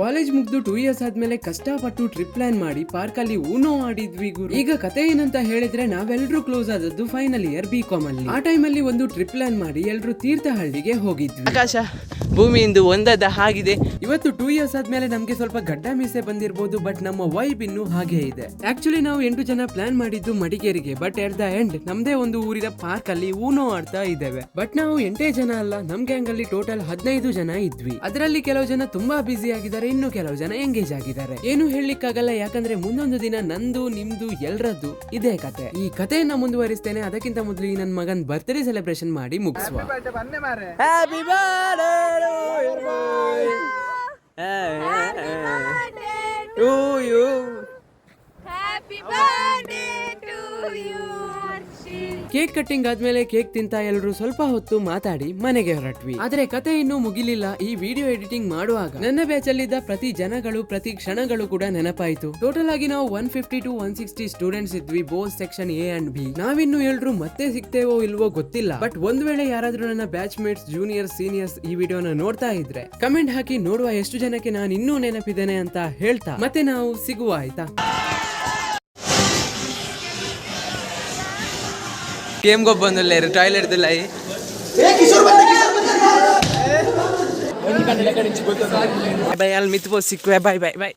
College ಮುಗ್ದು 2 years ಆದ್ಮೇಲೆ ಕಷ್ಟಪಟ್ಟು ಟ್ರಿಪ್ ಪ್ಲಾನ್ ಮಾಡಿ ಪಾರ್ಕ್ ಅಲ್ಲಿ ಊನೋ ಆಡಿದ್ವಿ ಗುರು. ಈಗ ಕತೆ ಏನಂತ ಹೇಳಿದ್ರೆ ನಾವೆಲ್ಲರೂ ಕ್ಲೋಸ್ ಆದದ್ದು ಫೈನಲ್ ಇಯರ್ ಬಿಕಾಮ್ ಅಲ್ಲಿ. ಆ ಟೈಮ್ ಅಲ್ಲಿ ಒಂದು ಟ್ರಿಪ್ ಪ್ಲಾನ್ ಮಾಡಿ ಎಲ್ರು ತೀರ್ಥಹಳ್ಳಿಗೆ ಹೋಗಿದ್ವಿ. ಆಕಾಶ ಭೂಮಿಯಿಂದ ಒಂದದ ಹಾಗಿದೆ. ಇವತ್ತು 2 ಇಯರ್ಸ್ ಆದ್ಮೇಲೆ ನಮ್ಗೆ ಸ್ವಲ್ಪ ಗಡ್ಡ ಮೀಸೆ ಬಂದಿರಬಹುದು, ಬಟ್ ನಮ್ಮ ವೈಬ್ ಇನ್ನು ಹಾಗೆ ಇದೆ. ಆಕ್ಚುಲಿ ನಾವು 8 ಜನ ಪ್ಲಾನ್ ಮಾಡಿದ್ದು ಮಡಿಕೇರಿಗೆ, ಬಟ್ ಎಟ್ ದ ಎಂಡ್ ನಮ್ದೇ ಒಂದು ಊರಿನ ಪಾರ್ಕ್ ಅಲ್ಲಿ ಊನೋ ಆಡ್ತಾ ಇದ್ದೇವೆ. ಬಟ್ ನಾವು 8 ಜನ ಅಲ್ಲ, ನಮ್ ಗ್ಯಾಂಗ್ ಅಲ್ಲಿ ಟೋಟಲ್ 15 ಜನ ಇದ್ವಿ. ಅದರಲ್ಲಿ ಕೆಲವು ಜನ ತುಂಬಾ ಬಿಸಿ ಆಗಿದ್ದಾರೆ, ಇನ್ನು ಕೆಲವು ಜನ ಎಂಗೇಜ್ ಆಗಿದ್ದಾರೆ. ಏನು ಹೇಳಲಿಕ್ಕಾಗಲ್ಲ, ಯಾಕಂದ್ರೆ ಮುಂದೊಂದು ದಿನ ನಂದು ನಿಮ್ದು ಎಲ್ರದ್ದು ಇದೇ ಕತೆ. ಈ ಕಥೆಯನ್ನ ಮುಂದುವರಿಸ್ತೇನೆ. ಅದಕ್ಕಿಂತ ಮೊದಲು ಈ ನನ್ನ ಮಗನ್ ಬರ್ತ್ಡೇ ಸೆಲೆಬ್ರೇಷನ್ ಮಾಡಿ ಮುಗಿಸುವ. ಕೇಕ್ ಕಟ್ಟಿಂಗ್ ಆದ್ಮೇಲೆ ಕೇಕ್ ತಿಂತ ಎಲ್ರು ಸ್ವಲ್ಪ ಹೊತ್ತು ಮಾತಾಡಿ ಮನೆಗೆ ಹೊರಟ್ವಿ. ಆದ್ರೆ ಕತೆ ಇನ್ನೂ ಮುಗಿಲಿಲ್ಲ. ಈ ವಿಡಿಯೋ ಎಡಿಟಿಂಗ್ ಮಾಡುವಾಗ ನನ್ನ ಬ್ಯಾಚ್ ಅಲ್ಲಿದ್ದ ಪ್ರತಿ ಜನಗಳು ಪ್ರತಿ ಕ್ಷಣಗಳು ಕೂಡ ನೆನಪಾಯಿತು. ಟೋಟಲ್ ಆಗಿ ನಾವು 150 to 160 ಸ್ಟೂಡೆಂಟ್ಸ್ ಇದ್ವಿ, both section A and B. ನಾವಿನ್ನು ಎಲ್ರು ಮತ್ತೆ ಸಿಗ್ತೇವೋ ಇಲ್ವೋ ಗೊತ್ತಿಲ್ಲ, ಬಟ್ ಒಂದ್ ವೇಳೆ ಯಾರಾದ್ರೂ ನನ್ನ ಬ್ಯಾಚ್ ಮೇಟ್ಸ್ ಜೂನಿಯರ್ಸ್ ಸೀನಿಯರ್ಸ್ ಈ ವಿಡಿಯೋನ ನೋಡ್ತಾ ಇದ್ರೆ ಕಮೆಂಟ್ ಹಾಕಿ, ನೋಡುವ ಎಷ್ಟು ಜನಕ್ಕೆ ನಾನು ಇನ್ನೂ ನೆನಪಿದ್ದೇನೆ ಅಂತ ಹೇಳ್ತಾ ಮತ್ತೆ ನಾವು ಸಿಗುವ, ಆಯ್ತಾ? गेम को बंद ले टॉयलेट दिलाई बाय बाय मित सिक्वे बाय बाय बाय.